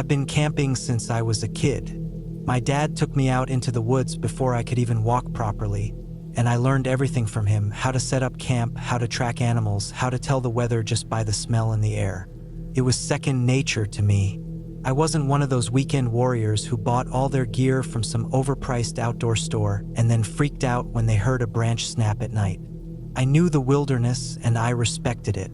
I've been camping since I was a kid. My dad took me out into the woods before I could even walk properly, and I learned everything from him: how to set up camp, how to track animals, how to tell the weather just by the smell in the air. It was second nature to me. I wasn't one of those weekend warriors who bought all their gear from some overpriced outdoor store and then freaked out when they heard a branch snap at night. I knew the wilderness and I respected it.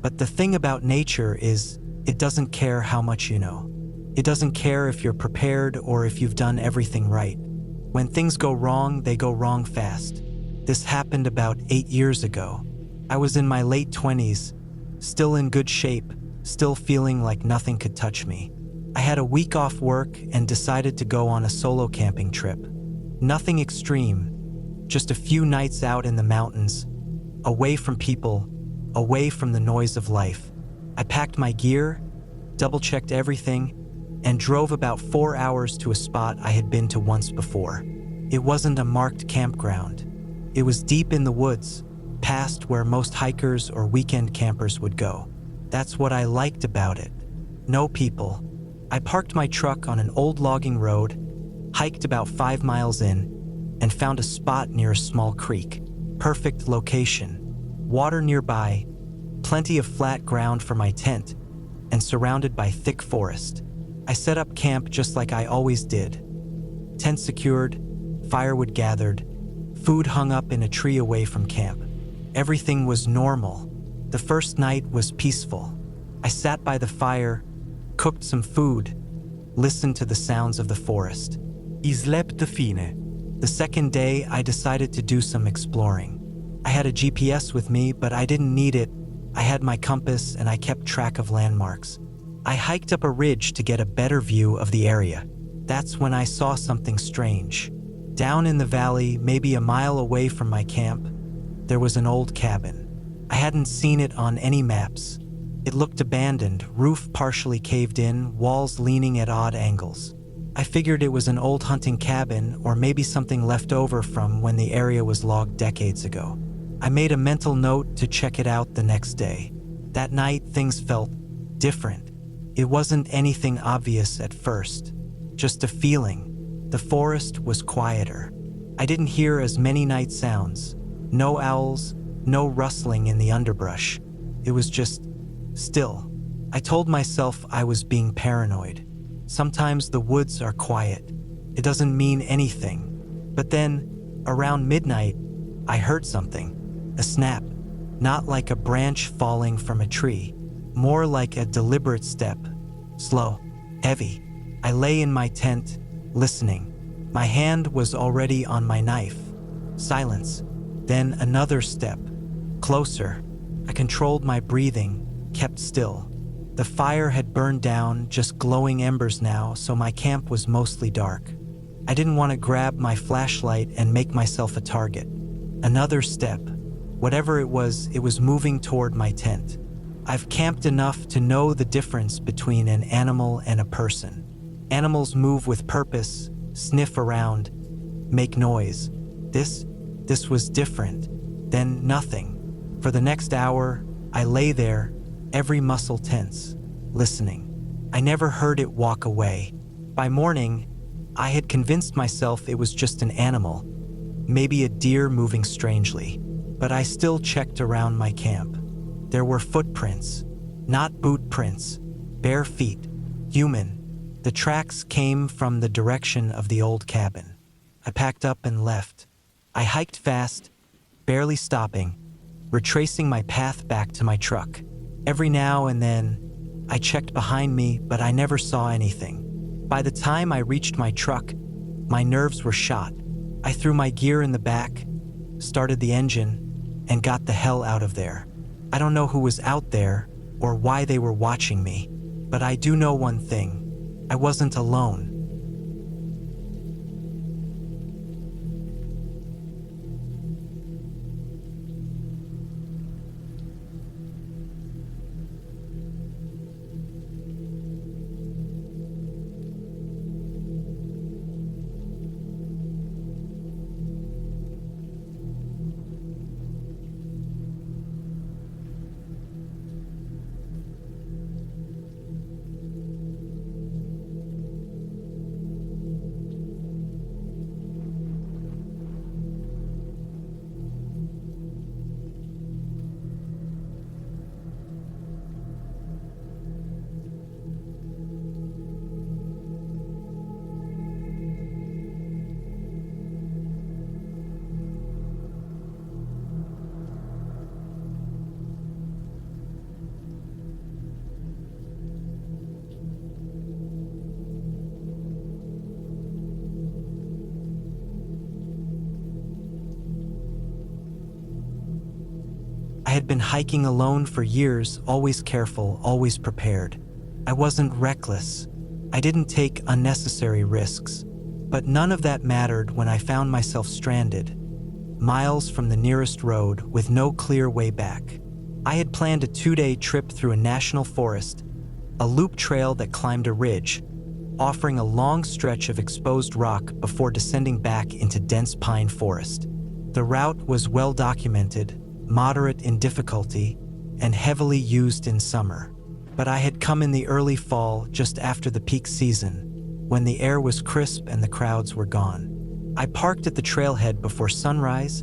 But the thing about nature is, it doesn't care how much you know. It doesn't care if you're prepared or if you've done everything right. When things go wrong, they go wrong fast. This happened about 8 years ago. I was in my late 20s, still in good shape, still feeling like nothing could touch me. I had a week off work and decided to go on a solo camping trip. Nothing extreme, just a few nights out in the mountains, away from people, away from the noise of life. I packed my gear, double-checked everything, and drove about 4 hours to a spot I had been to once before. It wasn't a marked campground. It was deep in the woods, past where most hikers or weekend campers would go. That's what I liked about it. No people. I parked my truck on an old logging road, hiked about 5 miles in, and found a spot near a small creek. Perfect location. Water nearby, plenty of flat ground for my tent, and surrounded by thick forest. I set up camp just like I always did. Tent secured, firewood gathered, food hung up in a tree away from camp. Everything was normal. The first night was peaceful. I sat by the fire, cooked some food, listened to the sounds of the forest. I släppte fine. The second day, I decided to do some exploring. I had a GPS with me, but I didn't need it. I had my compass and I kept track of landmarks. I hiked up a ridge to get a better view of the area. That's when I saw something strange. Down in the valley, maybe a mile away from my camp, there was an old cabin. I hadn't seen it on any maps. It looked abandoned, roof partially caved in, walls leaning at odd angles. I figured it was an old hunting cabin or maybe something left over from when the area was logged decades ago. I made a mental note to check it out the next day. That night, things felt different. It wasn't anything obvious at first, just a feeling. The forest was quieter. I didn't hear as many night sounds. No owls, no rustling in the underbrush. It was just still. I told myself I was being paranoid. Sometimes the woods are quiet. It doesn't mean anything. But then, around midnight, I heard something. A snap. Not like a branch falling from a tree. More like a deliberate step. Slow. Heavy. I lay in my tent, listening. My hand was already on my knife. Silence. Then another step. Closer. I controlled my breathing, kept still. The fire had burned down, just glowing embers now, so my camp was mostly dark. I didn't want to grab my flashlight and make myself a target. Another step. Whatever it was moving toward my tent. I've camped enough to know the difference between an animal and a person. Animals move with purpose, sniff around, make noise. This was different. Then nothing. For the next hour, I lay there, every muscle tense, listening. I never heard it walk away. By morning, I had convinced myself it was just an animal, maybe a deer moving strangely. But I still checked around my camp. There were footprints, not boot prints, bare feet, human. The tracks came from the direction of the old cabin. I packed up and left. I hiked fast, barely stopping, retracing my path back to my truck. Every now and then, I checked behind me, but I never saw anything. By the time I reached my truck, my nerves were shot. I threw my gear in the back, started the engine, and got the hell out of there. I don't know who was out there or why they were watching me, but I do know one thing. I wasn't alone. had been hiking alone for years, always careful, always prepared. I wasn't reckless. I didn't take unnecessary risks. But none of that mattered when I found myself stranded, miles from the nearest road with no clear way back. I had planned a 2-day trip through a national forest, a loop trail that climbed a ridge, offering a long stretch of exposed rock before descending back into dense pine forest. The route was well documented, moderate in difficulty, and heavily used in summer. But I had come in the early fall, just after the peak season, when the air was crisp and the crowds were gone. I parked at the trailhead before sunrise,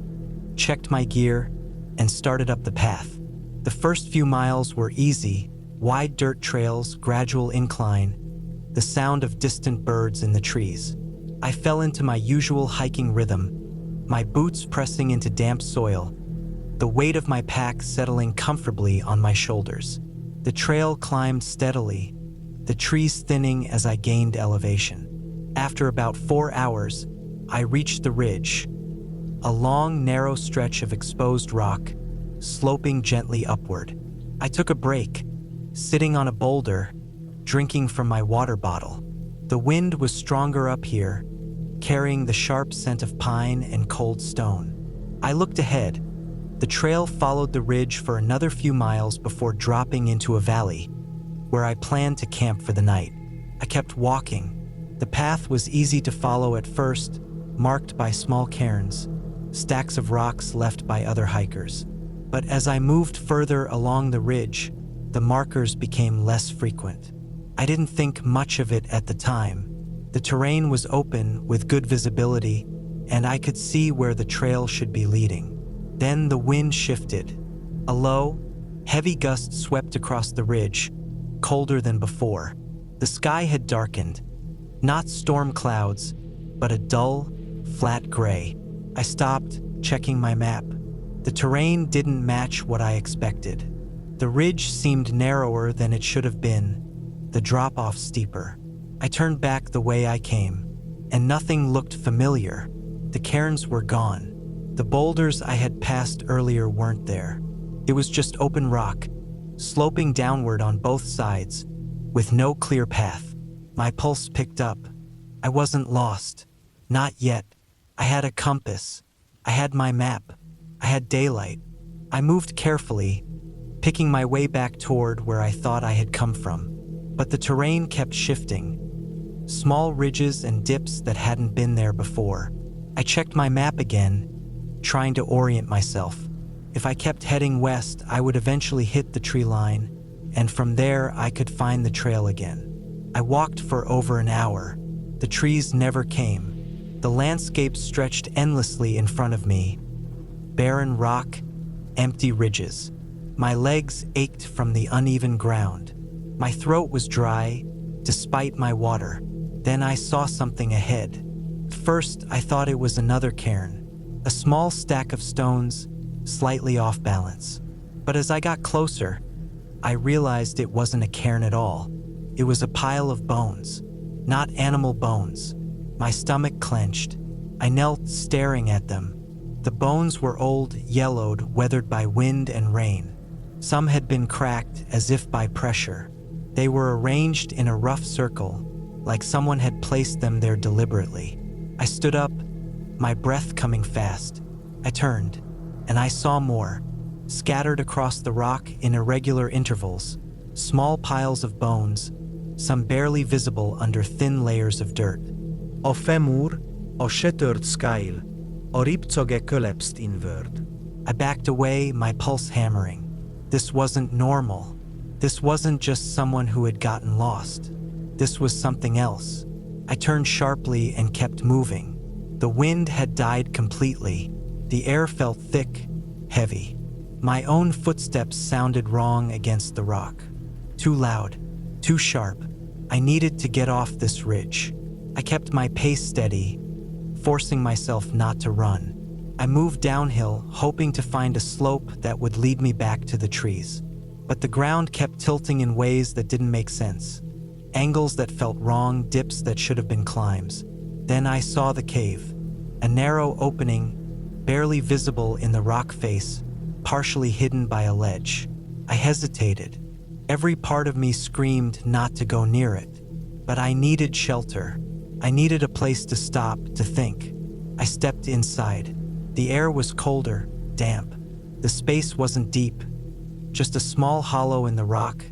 checked my gear, and started up the path. The first few miles were easy, wide dirt trails, gradual incline, the sound of distant birds in the trees. I fell into my usual hiking rhythm, my boots pressing into damp soil, the weight of my pack settling comfortably on my shoulders. The trail climbed steadily, the trees thinning as I gained elevation. After about 4 hours, I reached the ridge, a long, narrow stretch of exposed rock, sloping gently upward. I took a break, sitting on a boulder, drinking from my water bottle. The wind was stronger up here, carrying the sharp scent of pine and cold stone. I looked ahead. The trail followed the ridge for another few miles before dropping into a valley, where I planned to camp for the night. I kept walking. The path was easy to follow at first, marked by small cairns, stacks of rocks left by other hikers. But as I moved further along the ridge, the markers became less frequent. I didn't think much of it at the time. The terrain was open with good visibility, and I could see where the trail should be leading. Then the wind shifted. A low, heavy gust swept across the ridge, colder than before. The sky had darkened, not storm clouds, but a dull, flat gray. I stopped, checking my map. The terrain didn't match what I expected. The ridge seemed narrower than it should have been, the drop-off steeper. I turned back the way I came, and nothing looked familiar. The cairns were gone. The boulders I had passed earlier weren't there. It was just open rock, sloping downward on both sides, with no clear path. My pulse picked up. I wasn't lost. Not yet. I had a compass. I had my map. I had daylight. I moved carefully, picking my way back toward where I thought I had come from. But the terrain kept shifting. Small ridges and dips that hadn't been there before. I checked my map again, trying to orient myself. If I kept heading west, I would eventually hit the tree line, and from there I could find the trail again. I walked for over an hour. The trees never came. The landscape stretched endlessly in front of me. Barren rock, empty ridges. My legs ached from the uneven ground. My throat was dry, despite my water. Then I saw something ahead. First, I thought it was another cairn, a small stack of stones, slightly off balance. But as I got closer, I realized it wasn't a cairn at all. It was a pile of bones, not animal bones. My stomach clenched. I knelt, staring at them. The bones were old, yellowed, weathered by wind and rain. Some had been cracked as if by pressure. They were arranged in a rough circle, like someone had placed them there deliberately. I stood up, my breath coming fast. I turned, and I saw more, scattered across the rock in irregular intervals, small piles of bones, some barely visible under thin layers of dirt. A femur, a shattered skull, a ribcage collapsed inward. I backed away, my pulse hammering. This wasn't normal. This wasn't just someone who had gotten lost. This was something else. I turned sharply and kept moving. The wind had died completely. The air felt thick, heavy. My own footsteps sounded wrong against the rock. Too loud, too sharp. I needed to get off this ridge. I kept my pace steady, forcing myself not to run. I moved downhill, hoping to find a slope that would lead me back to the trees. But the ground kept tilting in ways that didn't make sense. Angles that felt wrong, dips that should have been climbs. Then I saw the cave, a narrow opening, barely visible in the rock face, partially hidden by a ledge. I hesitated. Every part of me screamed not to go near it. But I needed shelter. I needed a place to stop, to think. I stepped inside. The air was colder, damp. The space wasn't deep, just a small hollow in the rock,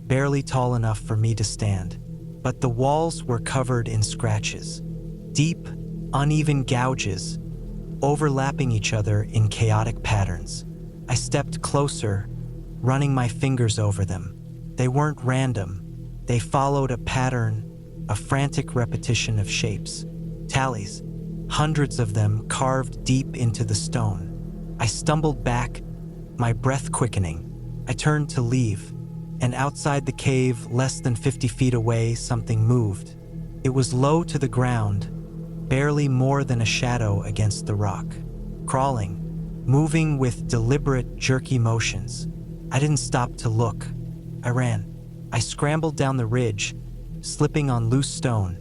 barely tall enough for me to stand. But the walls were covered in scratches. Deep, uneven gouges, overlapping each other in chaotic patterns. I stepped closer, running my fingers over them. They weren't random. They followed a pattern, a frantic repetition of shapes. Tallies, hundreds of them carved deep into the stone. I stumbled back, my breath quickening. I turned to leave, and outside the cave, less than 50 feet away, something moved. It was low to the ground, barely more than a shadow against the rock. Crawling, moving with deliberate, jerky motions. I didn't stop to look. I ran. I scrambled down the ridge, slipping on loose stone,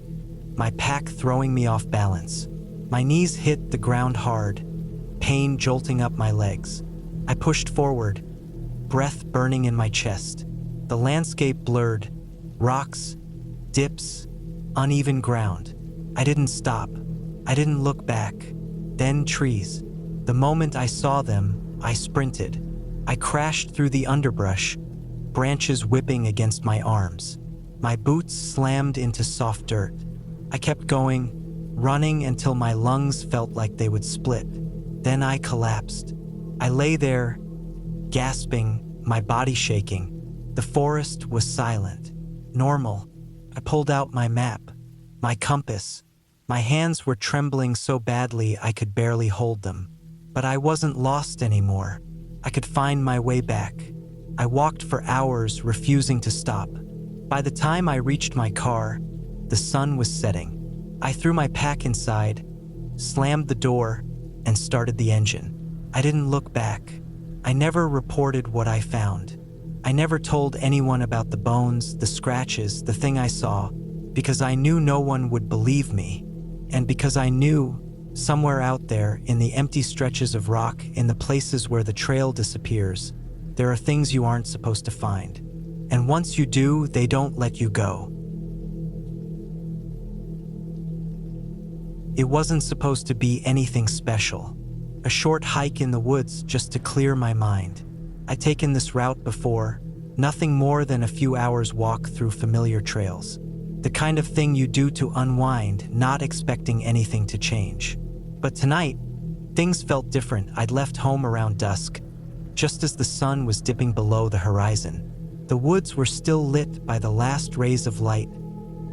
my pack throwing me off balance. My knees hit the ground hard, pain jolting up my legs. I pushed forward, breath burning in my chest. The landscape blurred, rocks, dips, uneven ground. I didn't stop. I didn't look back. Then trees. The moment I saw them, I sprinted. I crashed through the underbrush, branches whipping against my arms. My boots slammed into soft dirt. I kept going, running until my lungs felt like they would split. Then I collapsed. I lay there, gasping, my body shaking. The forest was silent, normal. I pulled out my map, my compass. My hands were trembling so badly I could barely hold them. But I wasn't lost anymore. I could find my way back. I walked for hours, refusing to stop. By the time I reached my car, the sun was setting. I threw my pack inside, slammed the door, and started the engine. I didn't look back. I never reported what I found. I never told anyone about the bones, the scratches, the thing I saw, because I knew no one would believe me, and because I knew, somewhere out there, in the empty stretches of rock, in the places where the trail disappears, there are things you aren't supposed to find. And once you do, they don't let you go. It wasn't supposed to be anything special. A short hike in the woods just to clear my mind. I'd taken this route before, nothing more than a few hours walk through familiar trails. The kind of thing you do to unwind, not expecting anything to change. But tonight, things felt different. I'd left home around dusk, just as the sun was dipping below the horizon. The woods were still lit by the last rays of light,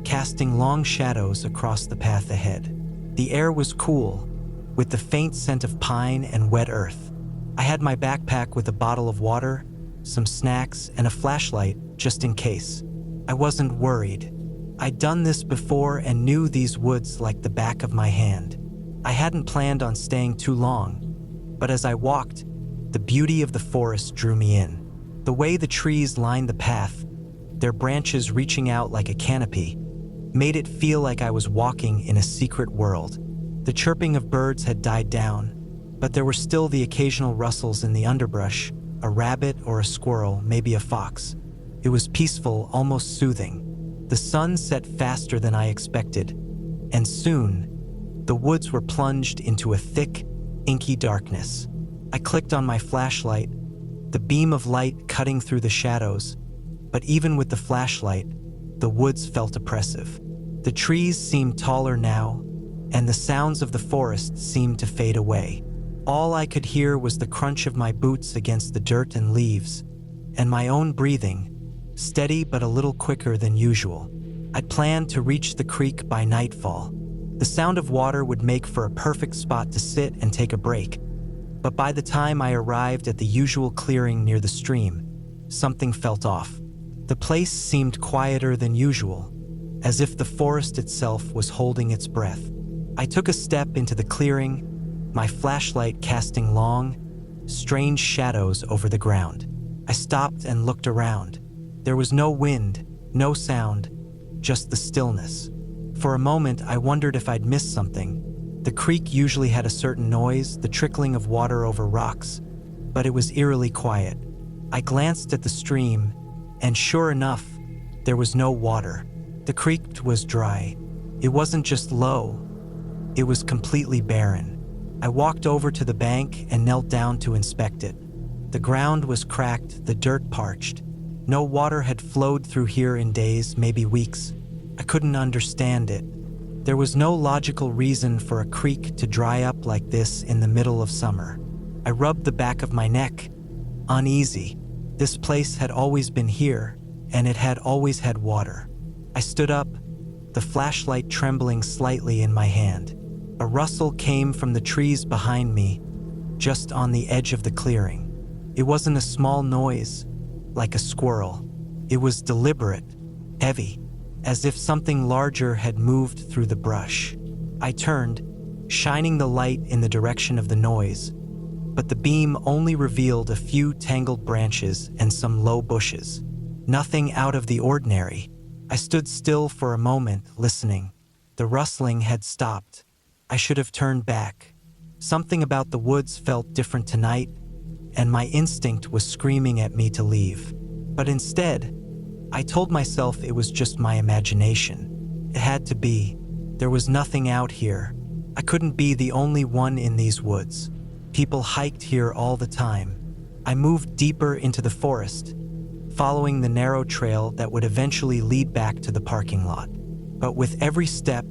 casting long shadows across the path ahead. The air was cool, with the faint scent of pine and wet earth. I had my backpack with a bottle of water, some snacks, and a flashlight just in case. I wasn't worried. I'd done this before and knew these woods like the back of my hand. I hadn't planned on staying too long, but as I walked, the beauty of the forest drew me in. The way the trees lined the path, their branches reaching out like a canopy, made it feel like I was walking in a secret world. The chirping of birds had died down, but there were still the occasional rustles in the underbrush, a rabbit or a squirrel, maybe a fox. It was peaceful, almost soothing. The sun set faster than I expected, and soon, the woods were plunged into a thick, inky darkness. I clicked on my flashlight, the beam of light cutting through the shadows, but even with the flashlight, the woods felt oppressive. The trees seemed taller now, and the sounds of the forest seemed to fade away. All I could hear was the crunch of my boots against the dirt and leaves, and my own breathing, steady but a little quicker than usual. I'd planned to reach the creek by nightfall. The sound of water would make for a perfect spot to sit and take a break. But by the time I arrived at the usual clearing near the stream, something felt off. The place seemed quieter than usual, as if the forest itself was holding its breath. I took a step into the clearing, my flashlight casting long, strange shadows over the ground. I stopped and looked around. There was no wind, no sound, just the stillness. For a moment, I wondered if I'd missed something. The creek usually had a certain noise, the trickling of water over rocks, but it was eerily quiet. I glanced at the stream, and sure enough, there was no water. The creek was dry. It wasn't just low, it was completely barren. I walked over to the bank and knelt down to inspect it. The ground was cracked, the dirt parched. No water had flowed through here in days, maybe weeks. I couldn't understand it. There was no logical reason for a creek to dry up like this in the middle of summer. I rubbed the back of my neck, uneasy. This place had always been here, and it had always had water. I stood up, the flashlight trembling slightly in my hand. A rustle came from the trees behind me, just on the edge of the clearing. It wasn't a small noise, like a squirrel. It was deliberate, heavy, as if something larger had moved through the brush. I turned, shining the light in the direction of the noise, but the beam only revealed a few tangled branches and some low bushes. Nothing out of the ordinary. I stood still for a moment, listening. The rustling had stopped. I should have turned back. Something about the woods felt different tonight, and my instinct was screaming at me to leave. But instead, I told myself it was just my imagination. It had to be. There was nothing out here. I couldn't be the only one in these woods. People hiked here all the time. I moved deeper into the forest, following the narrow trail that would eventually lead back to the parking lot. But with every step,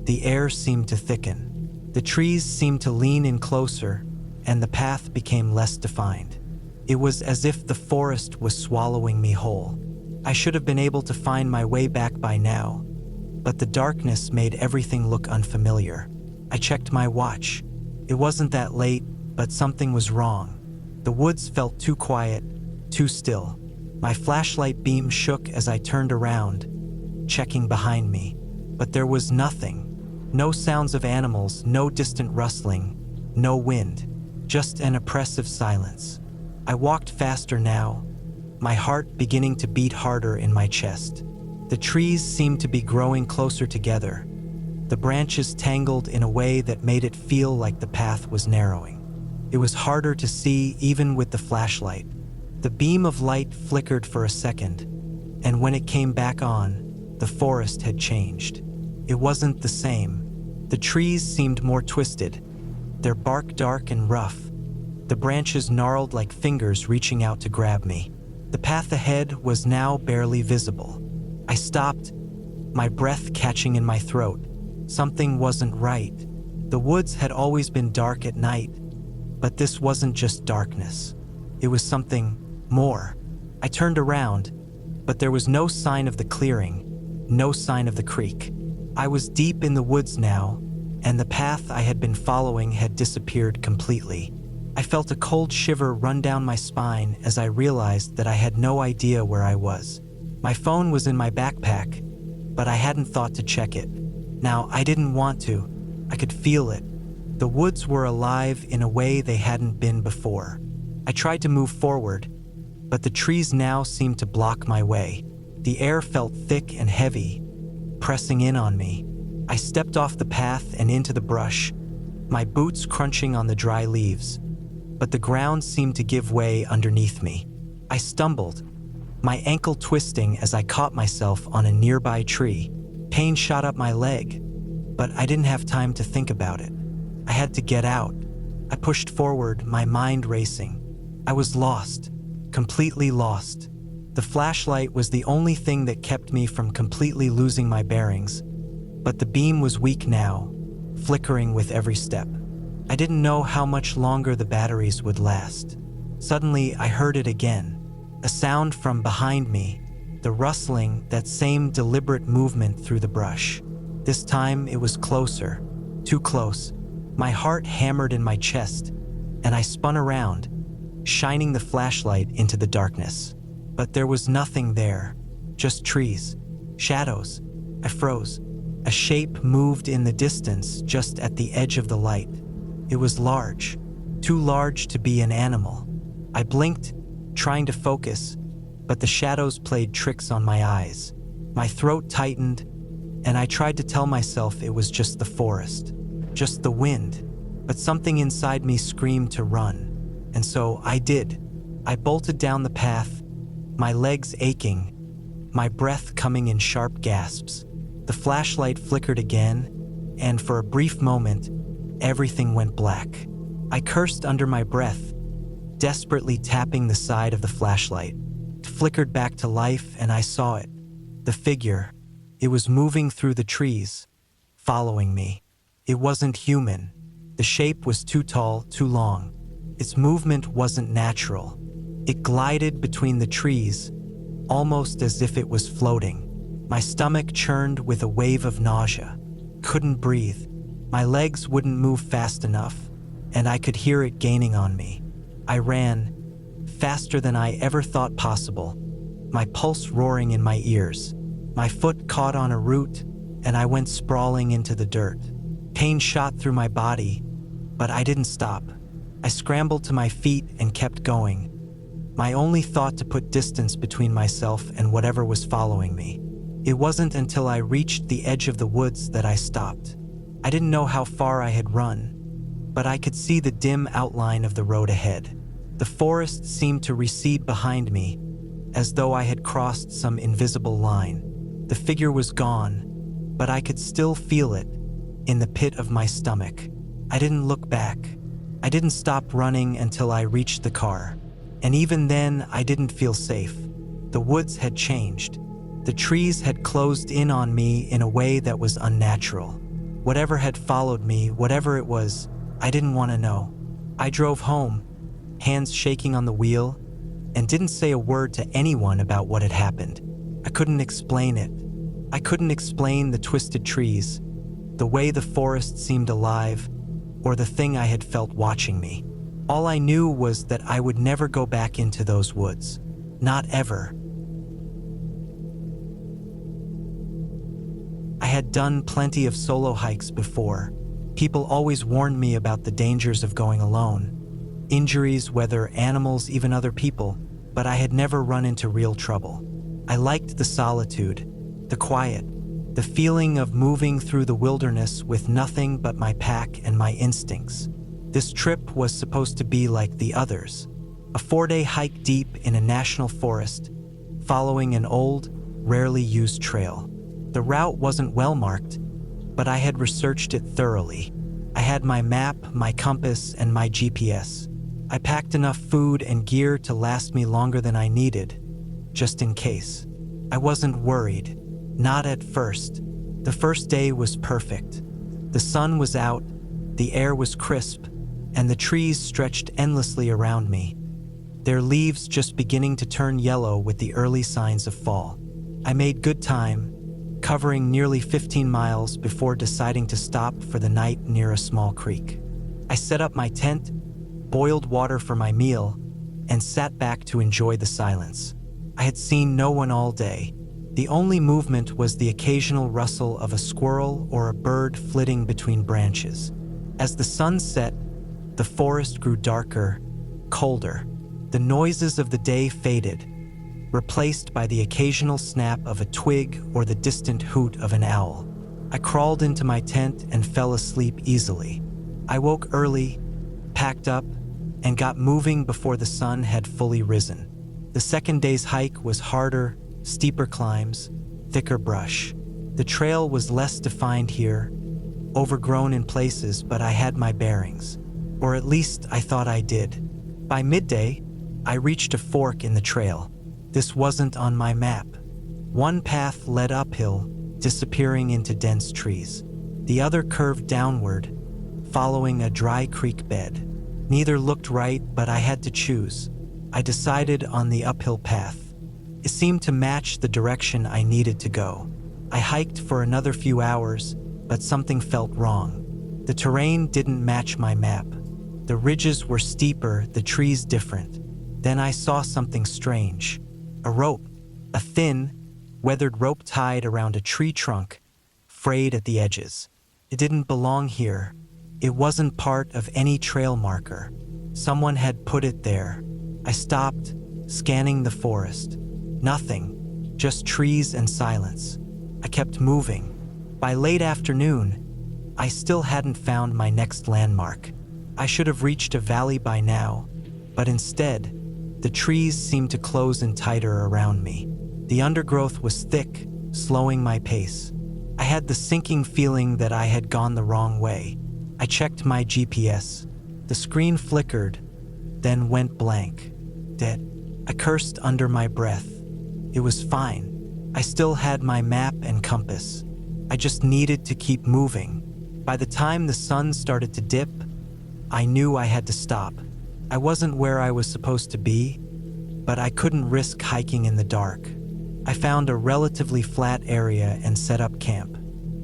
the air seemed to thicken. The trees seemed to lean in closer, and the path became less defined. It was as if the forest was swallowing me whole. I should have been able to find my way back by now, but the darkness made everything look unfamiliar. I checked my watch. It wasn't that late, but something was wrong. The woods felt too quiet, too still. My flashlight beam shook as I turned around, checking behind me, but there was nothing. No sounds of animals, no distant rustling, no wind, just an oppressive silence. I walked faster now, my heart beginning to beat harder in my chest. The trees seemed to be growing closer together, the branches tangled in a way that made it feel like the path was narrowing. It was harder to see even with the flashlight. The beam of light flickered for a second, and when it came back on, the forest had changed. It wasn't the same. The trees seemed more twisted, their bark dark and rough. The branches gnarled like fingers reaching out to grab me. The path ahead was now barely visible. I stopped, my breath catching in my throat. Something wasn't right. The woods had always been dark at night, but this wasn't just darkness. It was something more. I turned around, but there was no sign of the clearing, no sign of the creek. I was deep in the woods now, and the path I had been following had disappeared completely. I felt a cold shiver run down my spine as I realized that I had no idea where I was. My phone was in my backpack, but I hadn't thought to check it. Now, I didn't want to. I could feel it. The woods were alive in a way they hadn't been before. I tried to move forward, but the trees now seemed to block my way. The air felt thick and heavy, pressing in on me. I stepped off the path and into the brush, my boots crunching on the dry leaves, but the ground seemed to give way underneath me. I stumbled, my ankle twisting as I caught myself on a nearby tree. Pain shot up my leg, but I didn't have time to think about it. I had to get out. I pushed forward, my mind racing. I was lost, completely lost. The flashlight was the only thing that kept me from completely losing my bearings, but the beam was weak now, flickering with every step. I didn't know how much longer the batteries would last. Suddenly, I heard it again, a sound from behind me, the rustling, that same deliberate movement through the brush. This time, it was closer, too close. My heart hammered in my chest, and I spun around, shining the flashlight into the darkness. But there was nothing there, just trees, shadows. I froze. A shape moved in the distance just at the edge of the light. It was large, too large to be an animal. I blinked, trying to focus, but the shadows played tricks on my eyes. My throat tightened, and I tried to tell myself it was just the forest, just the wind, but something inside me screamed to run. And so I did. I bolted down the path, my legs aching, my breath coming in sharp gasps. The flashlight flickered again, and for a brief moment, everything went black. I cursed under my breath, desperately tapping the side of the flashlight. It flickered back to life, and I saw it. The figure. It was moving through the trees, following me. It wasn't human. The shape was too tall, too long. Its movement wasn't natural. It glided between the trees, almost as if it was floating. My stomach churned with a wave of nausea. Couldn't breathe. My legs wouldn't move fast enough, and I could hear it gaining on me. I ran, faster than I ever thought possible, my pulse roaring in my ears. My foot caught on a root, and I went sprawling into the dirt. Pain shot through my body, but I didn't stop. I scrambled to my feet and kept going, my only thought to put distance between myself and whatever was following me. It wasn't until I reached the edge of the woods that I stopped. I didn't know how far I had run, but I could see the dim outline of the road ahead. The forest seemed to recede behind me, as though I had crossed some invisible line. The figure was gone, but I could still feel it in the pit of my stomach. I didn't look back. I didn't stop running until I reached the car. And even then, I didn't feel safe. The woods had changed. The trees had closed in on me in a way that was unnatural. Whatever had followed me, whatever it was, I didn't want to know. I drove home, hands shaking on the wheel, and didn't say a word to anyone about what had happened. I couldn't explain it. I couldn't explain the twisted trees, the way the forest seemed alive, or the thing I had felt watching me. All I knew was that I would never go back into those woods. Not ever. I had done plenty of solo hikes before. People always warned me about the dangers of going alone. Injuries, whether animals, even other people, but I had never run into real trouble. I liked the solitude, the quiet, the feeling of moving through the wilderness with nothing but my pack and my instincts. This trip was supposed to be like the others, a 4-day hike deep in a national forest, following an old, rarely used trail. The route wasn't well marked, but I had researched it thoroughly. I had my map, my compass, and my GPS. I packed enough food and gear to last me longer than I needed, just in case. I wasn't worried, not at first. The first day was perfect. The sun was out, the air was crisp, and the trees stretched endlessly around me, their leaves just beginning to turn yellow with the early signs of fall. I made good time, covering nearly 15 miles before deciding to stop for the night near a small creek. I set up my tent, boiled water for my meal, and sat back to enjoy the silence. I had seen no one all day. The only movement was the occasional rustle of a squirrel or a bird flitting between branches. As the sun set, the forest grew darker, colder. The noises of the day faded, replaced by the occasional snap of a twig or the distant hoot of an owl. I crawled into my tent and fell asleep easily. I woke early, packed up, and got moving before the sun had fully risen. The second day's hike was harder, steeper climbs, thicker brush. The trail was less defined here, overgrown in places, but I had my bearings. Or at least I thought I did. By midday, I reached a fork in the trail. This wasn't on my map. One path led uphill, disappearing into dense trees. The other curved downward, following a dry creek bed. Neither looked right, but I had to choose. I decided on the uphill path. It seemed to match the direction I needed to go. I hiked for another few hours, but something felt wrong. The terrain didn't match my map. The ridges were steeper, the trees different. Then I saw something strange. A rope, a thin, weathered rope tied around a tree trunk, frayed at the edges. It didn't belong here. It wasn't part of any trail marker. Someone had put it there. I stopped, scanning the forest. Nothing, just trees and silence. I kept moving. By late afternoon, I still hadn't found my next landmark. I should have reached a valley by now, But instead, the trees seemed to close in tighter around me. The undergrowth was thick, slowing my pace. I had the sinking feeling that I had gone the wrong way. I checked my GPS. The screen flickered, then went blank. Dead. I cursed under my breath. It was fine. I still had my map and compass. I just needed to keep moving. By the time the sun started to dip, I knew I had to stop. I wasn't where I was supposed to be, but I couldn't risk hiking in the dark. I found a relatively flat area and set up camp.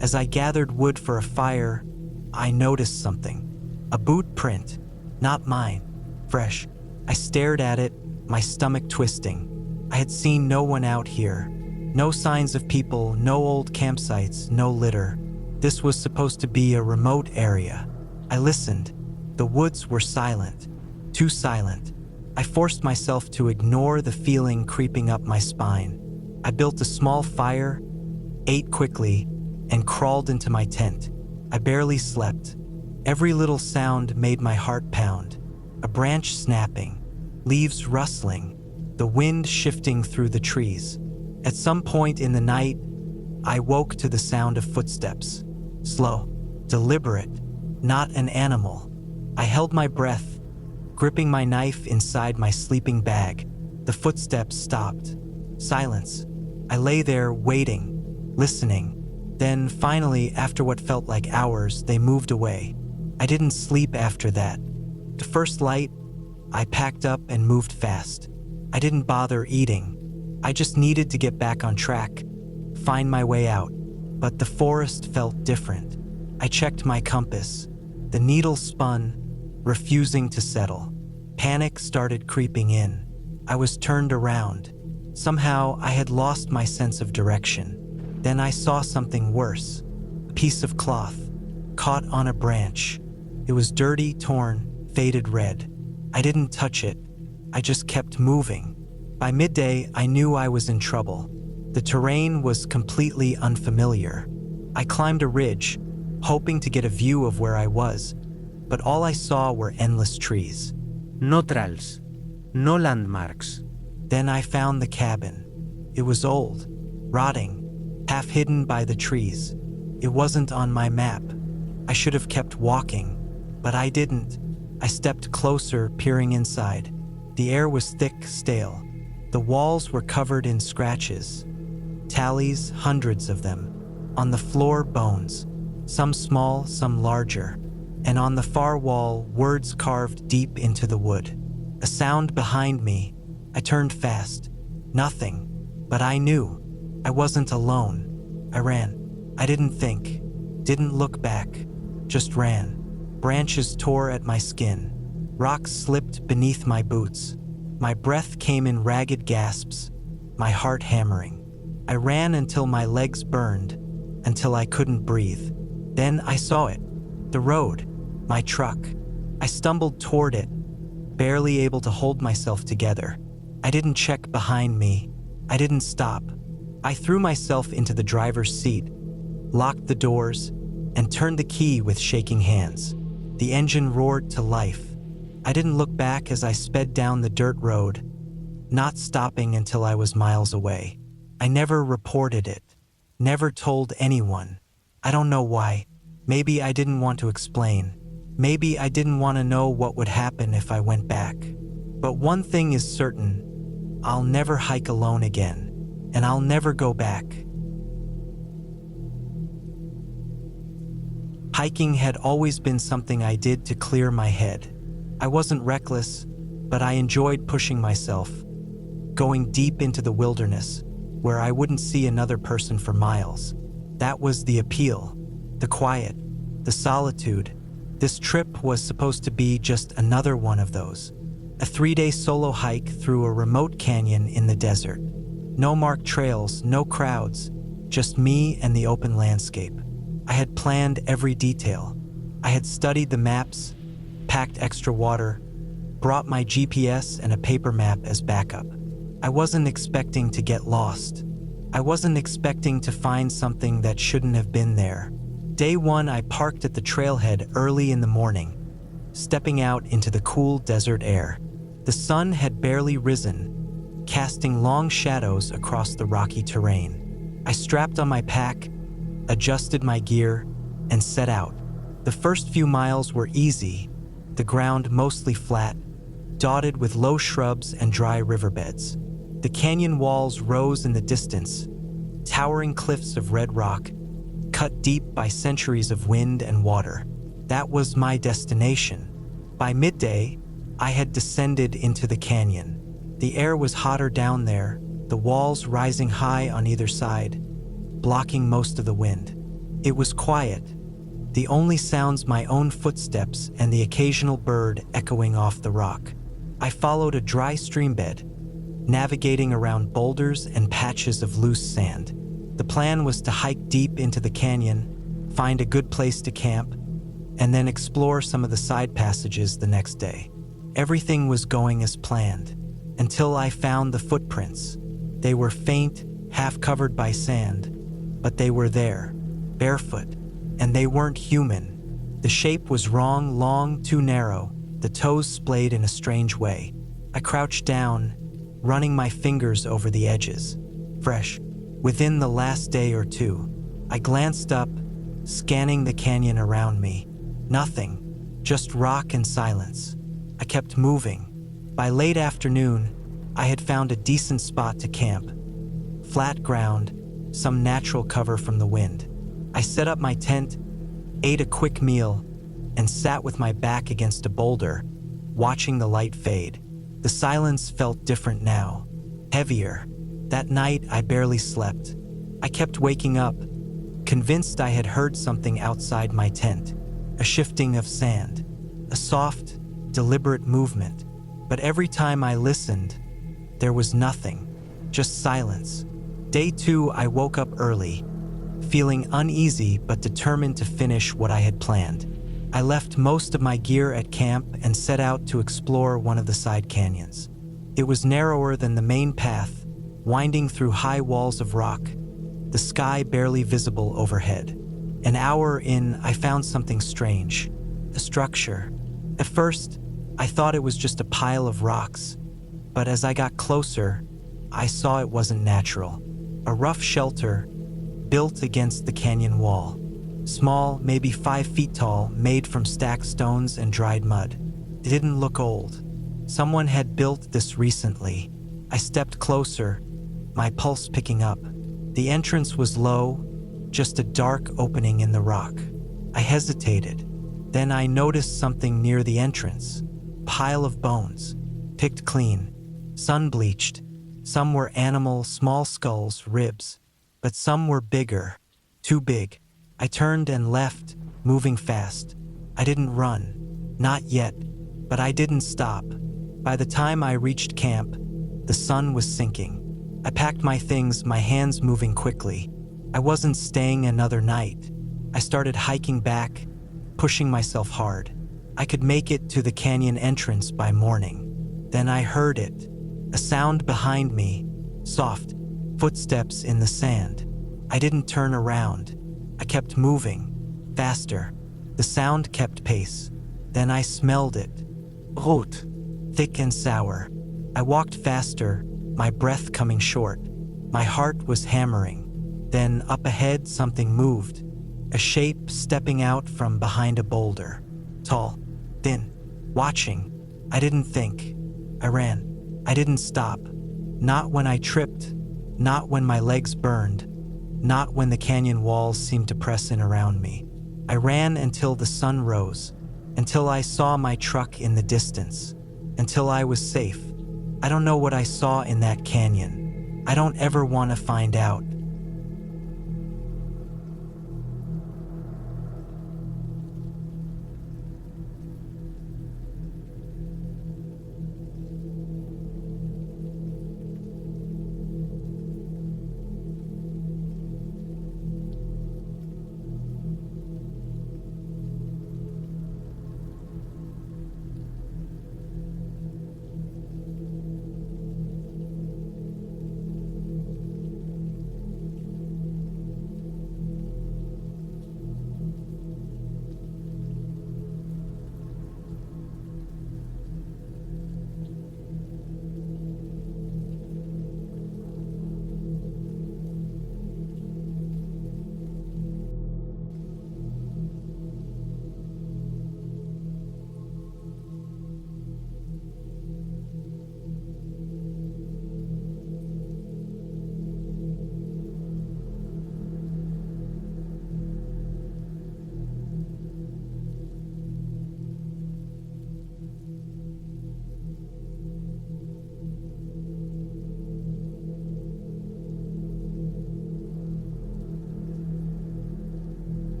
As I gathered wood for a fire, I noticed something. A boot print, not mine, fresh. I stared at it, my stomach twisting. I had seen no one out here. No signs of people, no old campsites, no litter. This was supposed to be a remote area. I listened. The woods were silent. Too silent. I forced myself to ignore the feeling creeping up my spine. I built a small fire, ate quickly, and crawled into my tent. I barely slept. Every little sound made my heart pound. A branch snapping, leaves rustling, the wind shifting through the trees. At some point in the night, I woke to the sound of footsteps. Slow, deliberate, not an animal. I held my breath, gripping my knife inside my sleeping bag. The footsteps stopped. Silence. I lay there waiting, listening. Then finally, after what felt like hours, they moved away. I didn't sleep after that. The first light, I packed up and moved fast. I didn't bother eating. I just needed to get back on track, find my way out. But the forest felt different. I checked my compass. The needle spun, refusing to settle. Panic started creeping in. I was turned around. Somehow, I had lost my sense of direction. Then I saw something worse. A piece of cloth, caught on a branch. It was dirty, torn, faded red. I didn't touch it. I just kept moving. By midday, I knew I was in trouble. The terrain was completely unfamiliar. I climbed a ridge, hoping to get a view of where I was, but all I saw were endless trees. No trails. No landmarks. Then I found the cabin. It was old, rotting, half hidden by the trees. It wasn't on my map. I should have kept walking, but I didn't. I stepped closer, peering inside. The air was thick, stale. The walls were covered in scratches. Tallies, hundreds of them. On the floor, bones. Some small, some larger. And on the far wall, words carved deep into the wood. A sound behind me. I turned fast. Nothing. But I knew. I wasn't alone. I ran. I didn't think. Didn't look back. Just ran. Branches tore at my skin. Rocks slipped beneath my boots. My breath came in ragged gasps, my heart hammering. I ran until my legs burned, until I couldn't breathe. Then I saw it. The road. My truck. I stumbled toward it, barely able to hold myself together. I didn't check behind me. I didn't stop. I threw myself into the driver's seat, locked the doors, and turned the key with shaking hands. The engine roared to life. I didn't look back as I sped down the dirt road, not stopping until I was miles away. I never reported it, never told anyone. I don't know why. Maybe I didn't want to explain. Maybe I didn't want to know what would happen if I went back. But one thing is certain, I'll never hike alone again, and I'll never go back. Hiking had always been something I did to clear my head. I wasn't reckless, but I enjoyed pushing myself, going deep into the wilderness, where I wouldn't see another person for miles. That was the appeal, the quiet, the solitude. This trip was supposed to be just another one of those. A 3-day solo hike through a remote canyon in the desert. No marked trails, no crowds, just me and the open landscape. I had planned every detail. I had studied the maps, packed extra water, brought my GPS and a paper map as backup. I wasn't expecting to get lost. I wasn't expecting to find something that shouldn't have been there. Day 1, I parked at the trailhead early in the morning, stepping out into the cool desert air. The sun had barely risen, casting long shadows across the rocky terrain. I strapped on my pack, adjusted my gear, and set out. The first few miles were easy, the ground mostly flat, dotted with low shrubs and dry riverbeds. The canyon walls rose in the distance, towering cliffs of red rock, cut deep by centuries of wind and water. That was my destination. By midday, I had descended into the canyon. The air was hotter down there, the walls rising high on either side, blocking most of the wind. It was quiet, the only sounds my own footsteps and the occasional bird echoing off the rock. I followed a dry streambed, navigating around boulders and patches of loose sand. The plan was to hike deep into the canyon, find a good place to camp, and then explore some of the side passages the next day. Everything was going as planned, until I found the footprints. They were faint, half covered by sand, but they were there, barefoot, and they weren't human. The shape was wrong, long, too narrow, the toes splayed in a strange way. I crouched down, running my fingers over the edges. Fresh. Within the last day or two, I glanced up, scanning the canyon around me. Nothing, just rock and silence. I kept moving. By late afternoon, I had found a decent spot to camp. Flat ground, some natural cover from the wind. I set up my tent, ate a quick meal, and sat with my back against a boulder, watching the light fade. The silence felt different now, heavier. That night, I barely slept. I kept waking up, convinced I had heard something outside my tent, a shifting of sand, a soft, deliberate movement. But every time I listened, there was nothing, just silence. Day 2, I woke up early, feeling uneasy but determined to finish what I had planned. I left most of my gear at camp and set out to explore one of the side canyons. It was narrower than the main path, winding through high walls of rock, the sky barely visible overhead. An hour in, I found something strange, a structure. At first, I thought it was just a pile of rocks, but as I got closer, I saw it wasn't natural. A rough shelter built against the canyon wall. Small, maybe 5 feet tall, made from stacked stones and dried mud. It didn't look old. Someone had built this recently. I stepped closer, my pulse picking up. The entrance was low, just a dark opening in the rock. I hesitated. Then I noticed something near the entrance. Pile of bones, picked clean, sun-bleached. Some were animal, small skulls, ribs, but some were bigger, too big. I turned and left, moving fast. I didn't run, not yet, but I didn't stop. By the time I reached camp, the sun was sinking. I packed my things, my hands moving quickly. I wasn't staying another night. I started hiking back, pushing myself hard. I could make it to the canyon entrance by morning. Then I heard it, a sound behind me, soft, footsteps in the sand. I didn't turn around. I kept moving, faster. The sound kept pace. Then I smelled it. Rot, thick and sour. I walked faster, my breath coming short. My heart was hammering. Then up ahead something moved, a shape stepping out from behind a boulder. Tall, thin, watching. I didn't think. I ran. I didn't stop. Not when I tripped, not when my legs burned, not when the canyon walls seemed to press in around me. I ran until the sun rose, until I saw my truck in the distance, until I was safe. I don't know what I saw in that canyon. I don't ever want to find out.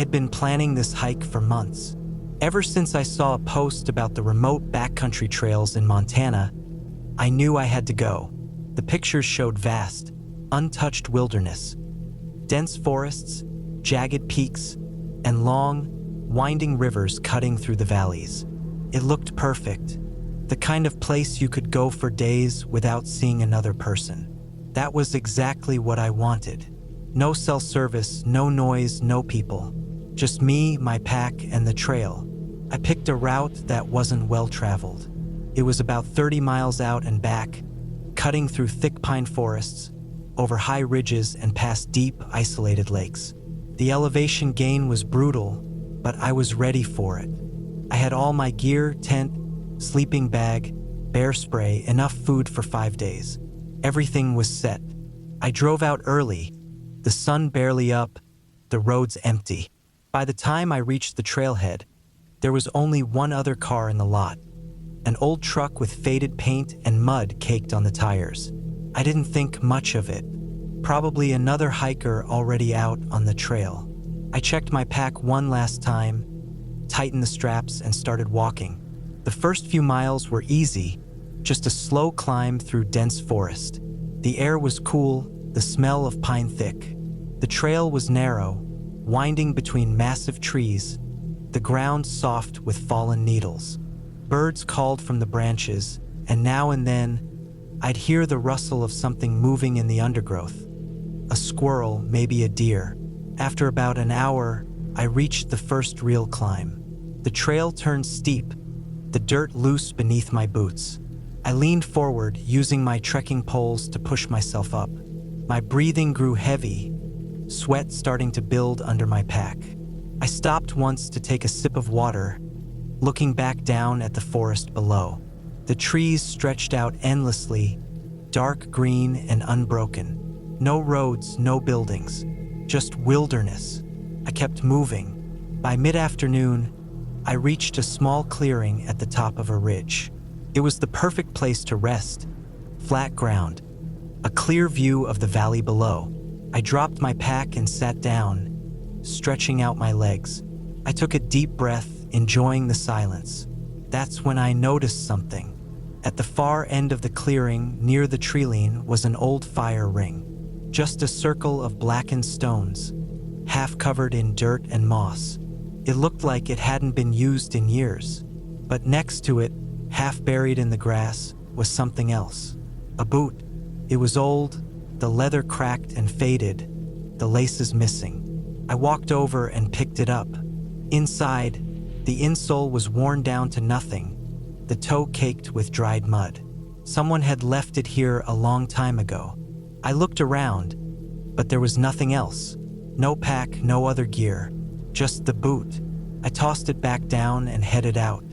had been planning this hike for months. Ever since I saw a post about the remote backcountry trails in Montana, I knew I had to go. The pictures showed vast, untouched wilderness, dense forests, jagged peaks, and long, winding rivers cutting through the valleys. It looked perfect, the kind of place you could go for days without seeing another person. That was exactly what I wanted. No cell service, no noise, no people. Just me, my pack, and the trail. I picked a route that wasn't well-traveled. It was about 30 miles out and back, cutting through thick pine forests, over high ridges and past deep, isolated lakes. The elevation gain was brutal, but I was ready for it. I had all my gear, tent, sleeping bag, bear spray, enough food for 5 days. Everything was set. I drove out early, the sun barely up, the roads empty. By the time I reached the trailhead, there was only one other car in the lot, an old truck with faded paint and mud caked on the tires. I didn't think much of it. Probably another hiker already out on the trail. I checked my pack one last time, tightened the straps, and started walking. The first few miles were easy, just a slow climb through dense forest. The air was cool, the smell of pine thick. The trail was narrow, winding between massive trees, the ground soft with fallen needles. Birds called from the branches, and now and then, I'd hear the rustle of something moving in the undergrowth. A squirrel, maybe a deer. After about an hour, I reached the first real climb. The trail turned steep, the dirt loose beneath my boots. I leaned forward, using my trekking poles to push myself up. My breathing grew heavy, sweat starting to build under my pack. I stopped once to take a sip of water, looking back down at the forest below. The trees stretched out endlessly, dark green and unbroken. No roads, no buildings, just wilderness. I kept moving. By mid-afternoon, I reached a small clearing at the top of a ridge. It was the perfect place to rest. Flat ground, a clear view of the valley below. I dropped my pack and sat down, stretching out my legs. I took a deep breath, enjoying the silence. That's when I noticed something. At the far end of the clearing, near the treeline, was an old fire ring. Just a circle of blackened stones, half covered in dirt and moss. It looked like it hadn't been used in years. But next to it, half buried in the grass, was something else. A boot. It was old, the leather cracked and faded, the laces missing. I walked over and picked it up. Inside, the insole was worn down to nothing, the toe caked with dried mud. Someone had left it here a long time ago. I looked around, but there was nothing else. No pack, no other gear, just the boot. I tossed it back down and headed out.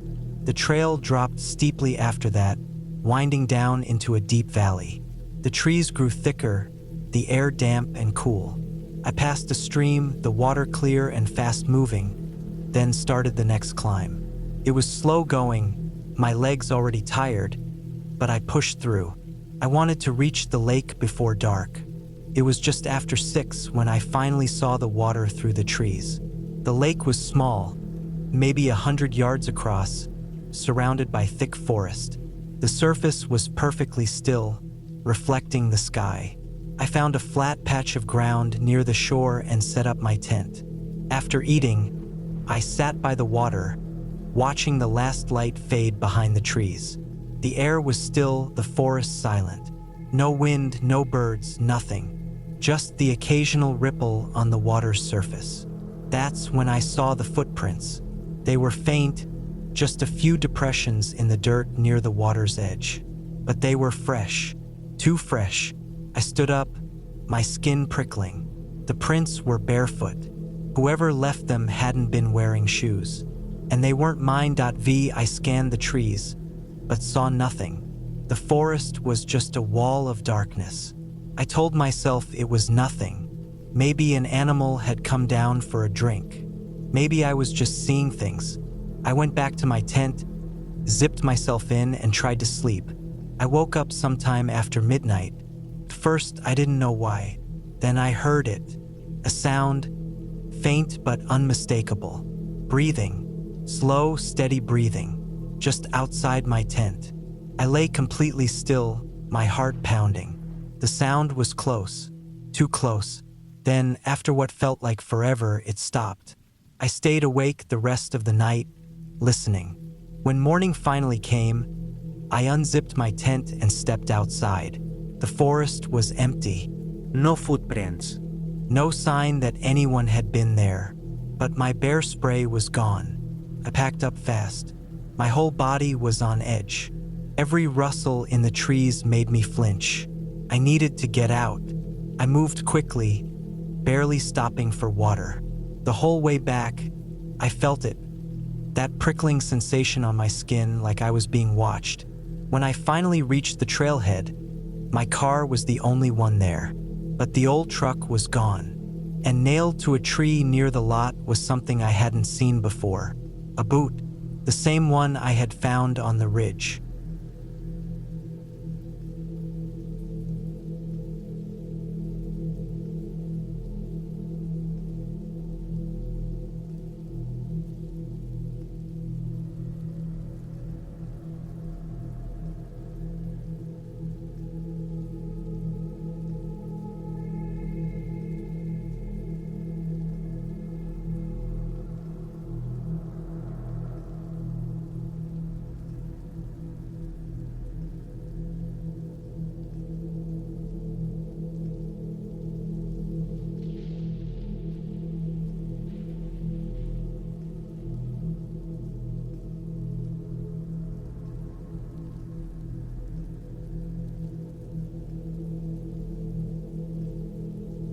The trail dropped steeply after that, winding down into a deep valley. The trees grew thicker, the air damp and cool. I passed a stream, the water clear and fast-moving, then started the next climb. It was slow going, my legs already tired, but I pushed through. I wanted to reach the lake before dark. It was just after 6 when I finally saw the water through the trees. The lake was small, maybe 100 yards across, surrounded by thick forest. The surface was perfectly still, reflecting the sky. I found a flat patch of ground near the shore and set up my tent. After eating, I sat by the water, watching the last light fade behind the trees. The air was still, the forest silent. No wind, no birds, nothing. Just the occasional ripple on the water's surface. That's when I saw the footprints. They were faint, just a few depressions in the dirt near the water's edge. But they were fresh, too fresh. I stood up, my skin prickling. The prints were barefoot. Whoever left them hadn't been wearing shoes. And they weren't mine. I scanned the trees, but saw nothing. The forest was just a wall of darkness. I told myself it was nothing. Maybe an animal had come down for a drink. Maybe I was just seeing things. I went back to my tent, zipped myself in, and tried to sleep. I woke up sometime after midnight. First, I didn't know why. Then I heard it. A sound, faint but unmistakable. Breathing, slow, steady breathing, just outside my tent. I lay completely still, my heart pounding. The sound was close, too close. Then, after what felt like forever, it stopped. I stayed awake the rest of the night, listening. When morning finally came, I unzipped my tent and stepped outside. The forest was empty. No footprints. No sign that anyone had been there. But my bear spray was gone. I packed up fast. My whole body was on edge. Every rustle in the trees made me flinch. I needed to get out. I moved quickly, barely stopping for water. The whole way back, I felt it. That prickling sensation on my skin, like I was being watched. When I finally reached the trailhead, my car was the only one there. But the old truck was gone. And nailed to a tree near the lot was something I hadn't seen before. A boot, the same one I had found on the ridge.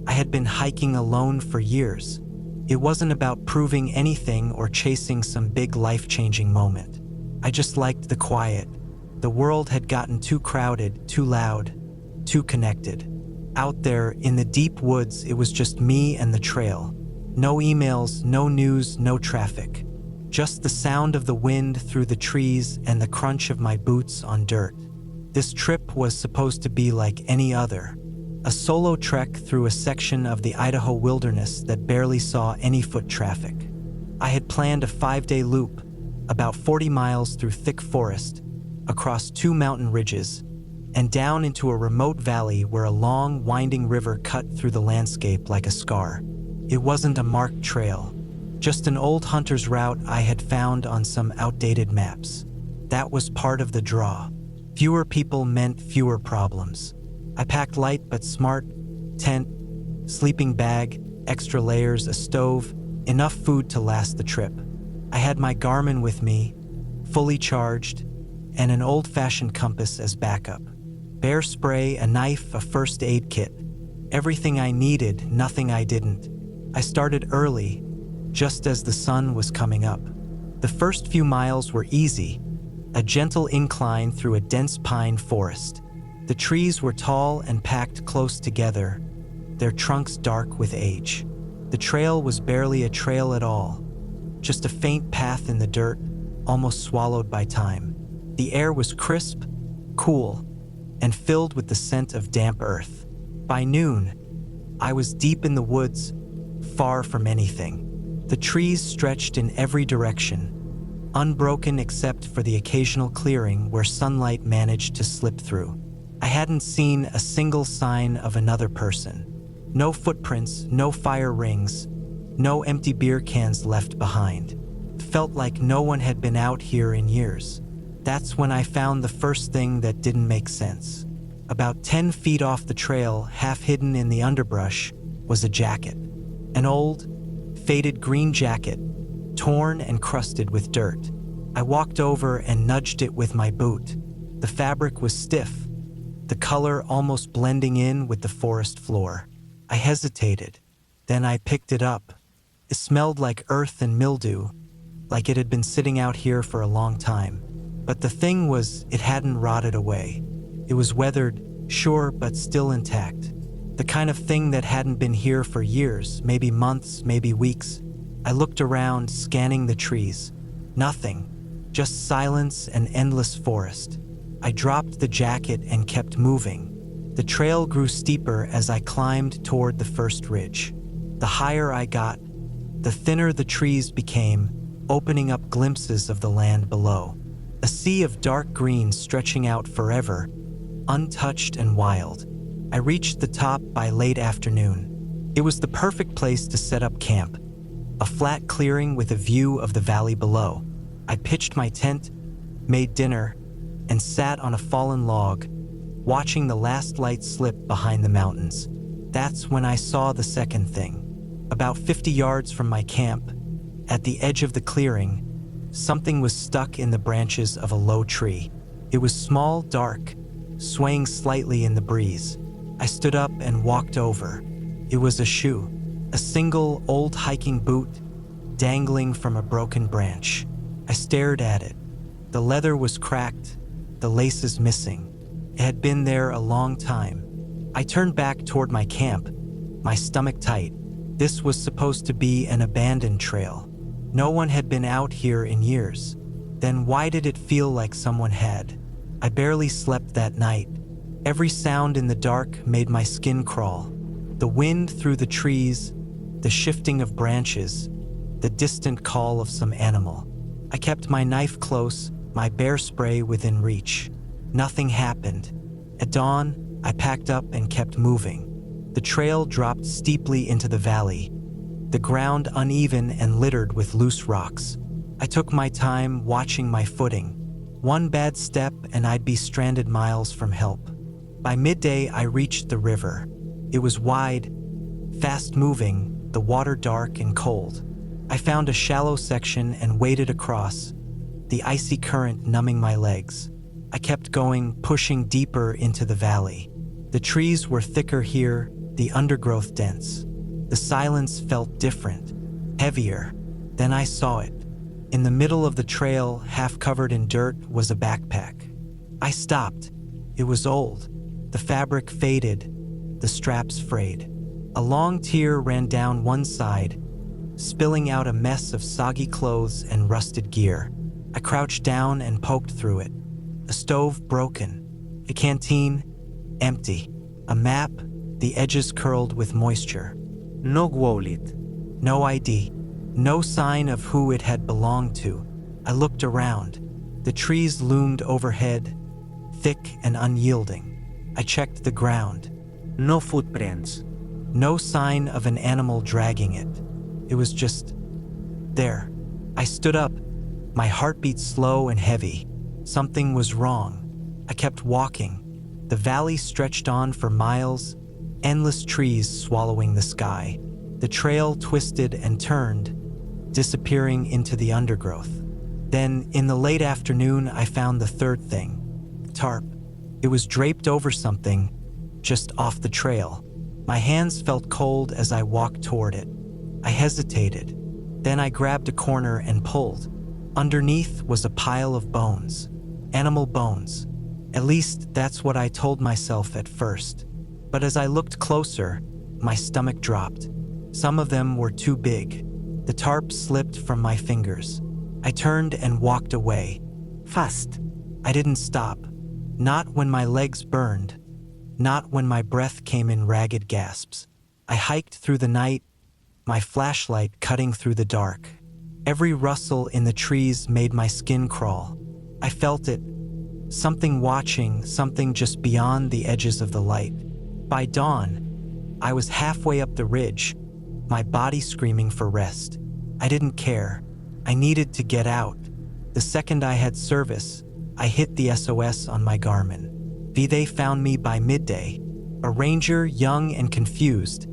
I had been hiking alone for years. It wasn't about proving anything or chasing some big life-changing moment. I just liked the quiet. The world had gotten too crowded, too loud, too connected. Out there, in the deep woods, it was just me and the trail. No emails, no news, no traffic. Just the sound of the wind through the trees and the crunch of my boots on dirt. This trip was supposed to be like any other. A solo trek through a section of the Idaho wilderness that barely saw any foot traffic. I had planned a 5-day loop, about 40 miles through thick forest, across 2 mountain ridges, and down into a remote valley where a long, winding river cut through the landscape like a scar. It wasn't a marked trail, just an old hunter's route I had found on some outdated maps. That was part of the draw. Fewer people meant fewer problems. I packed light but smart: tent, sleeping bag, extra layers, a stove, enough food to last the trip. I had my Garmin with me, fully charged, and an old-fashioned compass as backup. Bear spray, a knife, a first aid kit. Everything I needed, nothing I didn't. I started early, just as the sun was coming up. The first few miles were easy, a gentle incline through a dense pine forest. The trees were tall and packed close together, their trunks dark with age. The trail was barely a trail at all, just a faint path in the dirt, almost swallowed by time. The air was crisp, cool, and filled with the scent of damp earth. By noon, I was deep in the woods, far from anything. The trees stretched in every direction, unbroken except for the occasional clearing where sunlight managed to slip through. I hadn't seen a single sign of another person. No footprints, no fire rings, no empty beer cans left behind. It felt like no one had been out here in years. That's when I found the first thing that didn't make sense. About 10 feet off the trail, half hidden in the underbrush, was a jacket. An old, faded green jacket, torn and crusted with dirt. I walked over and nudged it with my boot. The fabric was stiff, the color almost blending in with the forest floor. I hesitated. Then I picked it up. It smelled like earth and mildew, like it had been sitting out here for a long time. But the thing was, it hadn't rotted away. It was weathered, sure, but still intact. The kind of thing that hadn't been here for years, maybe months, maybe weeks. I looked around, scanning the trees. Nothing, just silence and endless forest. I dropped the jacket and kept moving. The trail grew steeper as I climbed toward the first ridge. The higher I got, The thinner the trees became, opening up glimpses of the land below. A sea of dark green stretching out forever, untouched and wild. I reached the top by late afternoon. It was the perfect place to set up camp. A flat clearing with a view of the valley below. I pitched my tent, made dinner, and sat on a fallen log, watching the last light slip behind the mountains. That's when I saw the second thing. About 50 yards from my camp, at the edge of the clearing, something was stuck in the branches of a low tree. It was small, dark, swaying slightly in the breeze. I stood up and walked over. It was a shoe, a single old hiking boot, dangling from a broken branch. I stared at it. The leather was cracked, the laces missing. It had been there a long time. I turned back toward my camp, my stomach tight. This was supposed to be an abandoned trail. No one had been out here in years. Then why did it feel like someone had? I barely slept that night. Every sound in the dark made my skin crawl. The wind through the trees, the shifting of branches, the distant call of some animal. I kept my knife close, my bear spray within reach. Nothing happened. At dawn, I packed up and kept moving. The trail dropped steeply into the valley, the ground uneven and littered with loose rocks. I took my time watching my footing. One bad step and I'd be stranded miles from help. By midday, I reached the river. It was wide, fast-moving, the water dark and cold. I found a shallow section and waded across, the icy current numbing my legs. I kept going, pushing deeper into the valley. The trees were thicker here, the undergrowth dense. The silence felt different, heavier. Then I saw it. In the middle of the trail, half covered in dirt, was a backpack. I stopped. It was old. The fabric faded, the straps frayed. A long tear ran down one side, spilling out a mess of soggy clothes and rusted gear. I crouched down and poked through it. A stove broken, a canteen empty, a map, the edges curled with moisture. No wallet. No ID, no sign of who it had belonged to. I looked around. The trees loomed overhead, thick and unyielding. I checked the ground. No footprints. No sign of an animal dragging it. It was just there. I stood up, my heartbeat slow and heavy. Something was wrong. I kept walking. The valley stretched on for miles, endless trees swallowing the sky. The trail twisted and turned, disappearing into the undergrowth. Then, in the late afternoon, I found the third thing, the tarp. It was draped over something, just off the trail. My hands felt cold as I walked toward it. I hesitated. Then I grabbed a corner and pulled. Underneath was a pile of bones. Animal bones. At least that's what I told myself at first. But as I looked closer, my stomach dropped. Some of them were too big. The tarp slipped from my fingers. I turned and walked away. Fast. I didn't stop. Not when my legs burned. Not when my breath came in ragged gasps. I hiked through the night, my flashlight cutting through the dark. Every rustle in the trees made my skin crawl. I felt it. Something watching, something just beyond the edges of the light. By dawn, I was halfway up the ridge, my body screaming for rest. I didn't care. I needed to get out. The second I had service, I hit the SOS on my Garmin. They found me by midday. A ranger, young and confused,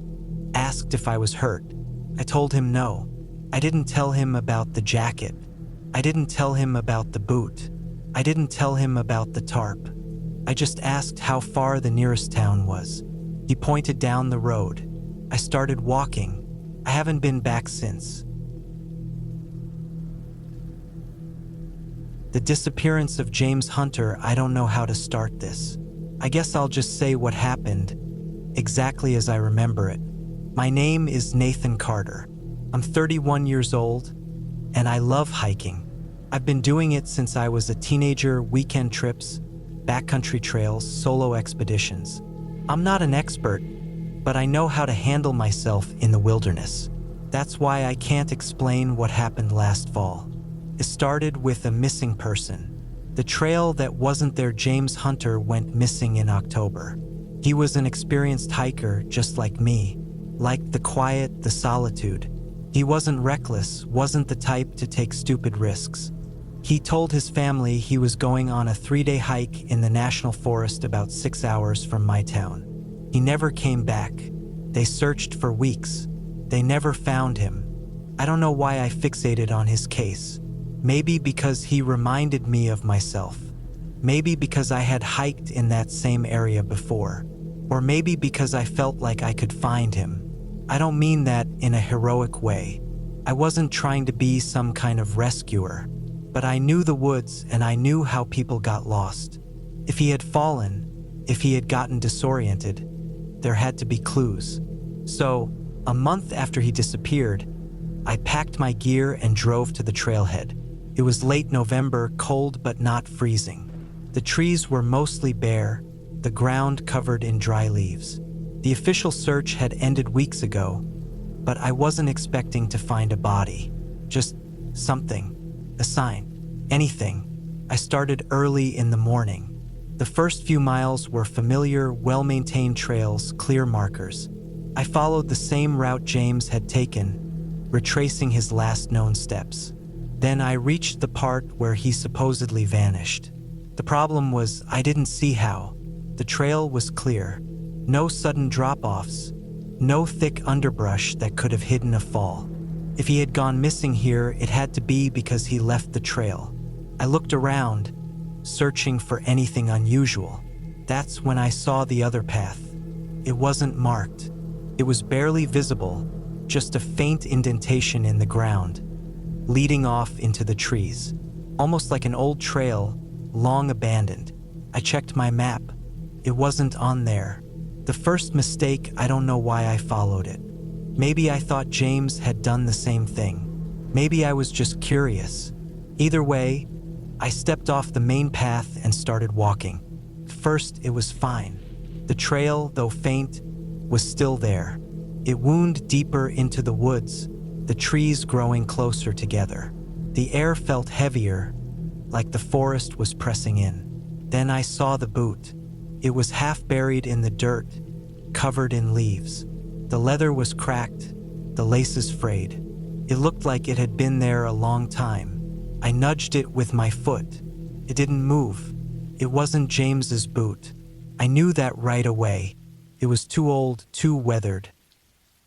asked if I was hurt. I told him no. I didn't tell him about the jacket. I didn't tell him about the boot. I didn't tell him about the tarp. I just asked how far the nearest town was. He pointed down the road. I started walking. I haven't been back since. The disappearance of James Hunter, I don't know how to start this. I guess I'll just say what happened, exactly as I remember it. My name is Nathan Carter. I'm 31 years old, and I love hiking. I've been doing it since I was a teenager, weekend trips, backcountry trails, solo expeditions. I'm not an expert, but I know how to handle myself in the wilderness. That's why I can't explain what happened last fall. It started with a missing person. The trail that wasn't there, James Hunter, went missing in October. He was an experienced hiker just like me, liked the quiet, the solitude. He wasn't reckless, wasn't the type to take stupid risks. He told his family he was going on a 3-day hike in the national forest about 6 hours from my town. He never came back. They searched for weeks. They never found him. I don't know why I fixated on his case. Maybe because he reminded me of myself. Maybe because I had hiked in that same area before. Or maybe because I felt like I could find him. I don't mean that in a heroic way. I wasn't trying to be some kind of rescuer. But I knew the woods and I knew how people got lost. If he had fallen, if he had gotten disoriented, there had to be clues. So, a month after he disappeared, I packed my gear and drove to the trailhead. It was late November, cold but not freezing. The trees were mostly bare, the ground covered in dry leaves. The official search had ended weeks ago, but I wasn't expecting to find a body. Just something, a sign, anything. I started early in the morning. The first few miles were familiar, well-maintained trails, clear markers. I followed the same route James had taken, retracing his last known steps. Then I reached the part where he supposedly vanished. The problem was I didn't see how. The trail was clear. No sudden drop-offs. No thick underbrush that could have hidden a fall. If he had gone missing here, it had to be because he left the trail. I looked around, searching for anything unusual. That's when I saw the other path. It wasn't marked. It was barely visible, just a faint indentation in the ground, leading off into the trees. Almost like an old trail, long abandoned. I checked my map. It wasn't on there. The first mistake, I don't know why I followed it. Maybe I thought James had done the same thing. Maybe I was just curious. Either way, I stepped off the main path and started walking. First, it was fine. The trail, though faint, was still there. It wound deeper into the woods, the trees growing closer together. The air felt heavier, like the forest was pressing in. Then I saw the boot. It was half buried in the dirt, covered in leaves. The leather was cracked, the laces frayed. It looked like it had been there a long time. I nudged it with my foot. It didn't move. It wasn't James's boot. I knew that right away. It was too old, too weathered.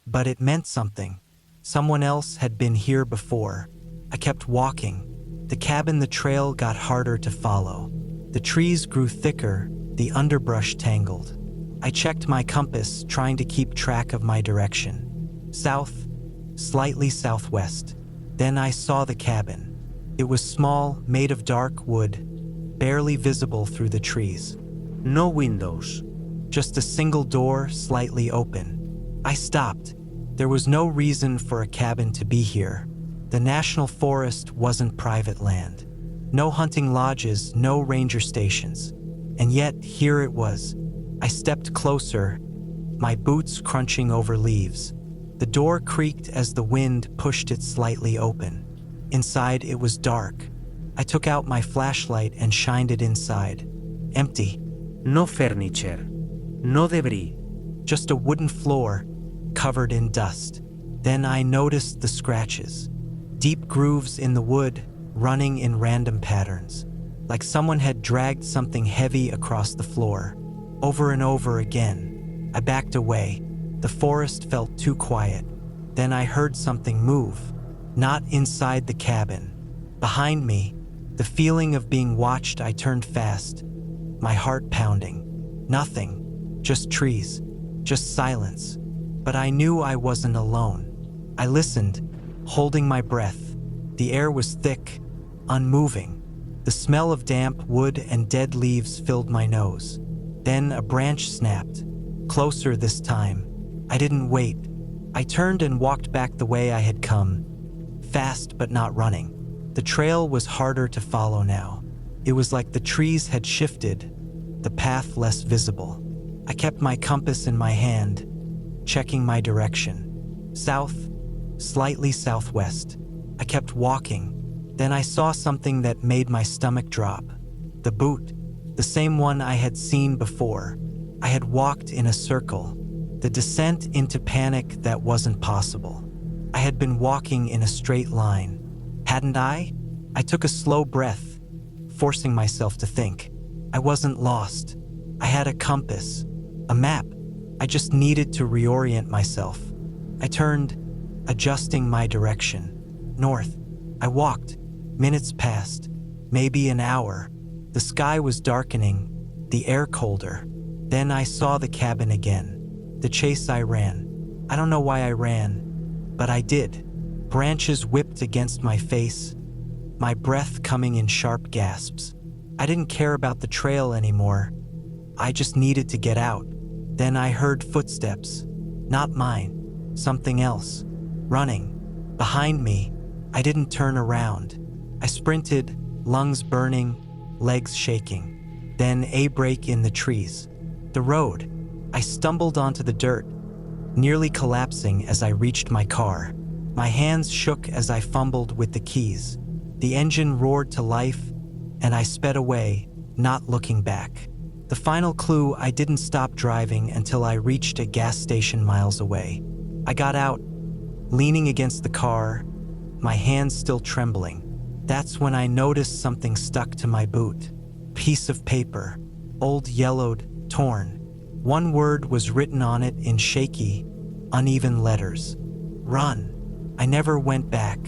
But it meant something. Someone else had been here before. I kept walking. The cabin, the trail got harder to follow. The trees grew thicker, the underbrush tangled. I checked my compass, trying to keep track of my direction. South, slightly southwest. Then I saw the cabin. It was small, made of dark wood, barely visible through the trees. No windows. Just a single door, slightly open. I stopped. There was no reason for a cabin to be here. The national forest wasn't private land. No hunting lodges, no ranger stations. And yet, here it was. I stepped closer, my boots crunching over leaves. The door creaked as the wind pushed it slightly open. Inside, it was dark. I took out my flashlight and shined it inside. Empty. No furniture. No debris. Just a wooden floor, covered in dust. Then I noticed the scratches. Deep grooves in the wood, running in random patterns. Like someone had dragged something heavy across the floor. Over and over again. I backed away. The forest felt too quiet. Then I heard something move. Not inside the cabin. Behind me, the feeling of being watched. I turned fast, my heart pounding. Nothing, just trees, just silence. But I knew I wasn't alone. I listened, holding my breath. The air was thick, unmoving. The smell of damp wood and dead leaves filled my nose. Then a branch snapped, closer this time. I didn't wait. I turned and walked back the way I had come, fast but not running. The trail was harder to follow now. It was like the trees had shifted, the path less visible. I kept my compass in my hand, checking my direction. South, slightly southwest. I kept walking. Then I saw something that made my stomach drop. The boot, the same one I had seen before. I had walked in a circle. The descent into panic that wasn't possible. I had been walking in a straight line. Hadn't I? I took a slow breath, forcing myself to think. I wasn't lost. I had a compass, a map. I just needed to reorient myself. I turned, adjusting my direction. North. I walked. Minutes passed. Maybe an hour. The sky was darkening, the air colder. Then I saw the cabin again. The chase I ran. I don't know why I ran, but I did. Branches whipped against my face, my breath coming in sharp gasps. I didn't care about the trail anymore. I just needed to get out. Then I heard footsteps. Not mine. Something else. Running. Behind me. I didn't turn around. I sprinted, lungs burning, legs shaking. Then a break in the trees. The road. I stumbled onto the dirt, nearly collapsing as I reached my car. My hands shook as I fumbled with the keys. The engine roared to life, and I sped away, not looking back. The final clue: I didn't stop driving until I reached a gas station miles away. I got out, leaning against the car, my hands still trembling. That's when I noticed something stuck to my boot. Piece of paper, old, yellowed, torn. One word was written on it in shaky, uneven letters. Run. I never went back.